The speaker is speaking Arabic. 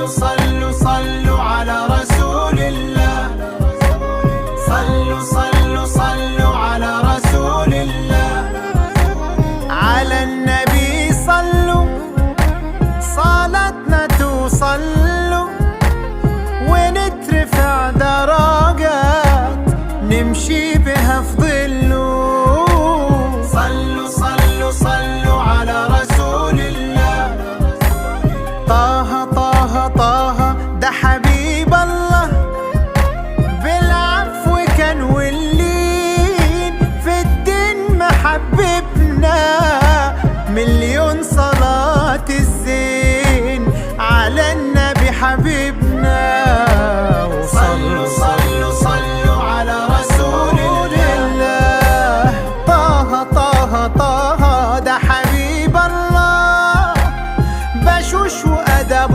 صلوا صلوا على رسول الله. صلوا صلوا صلوا على رسول الله. على النبي صلوا صلاتنا توصلوا، ونترفع درجات نمشي بها في ظله. صلوا صلوا صلوا على رسول الله. طه طه طه ده حبيب الله، بالعفو كان واللين في الدين محببنا. مليون صلاة الزين على النبي حبيبنا. صلوا صلوا صلوا على رسول الله. طه طه طه ده حبيب الله، بشوش وأدب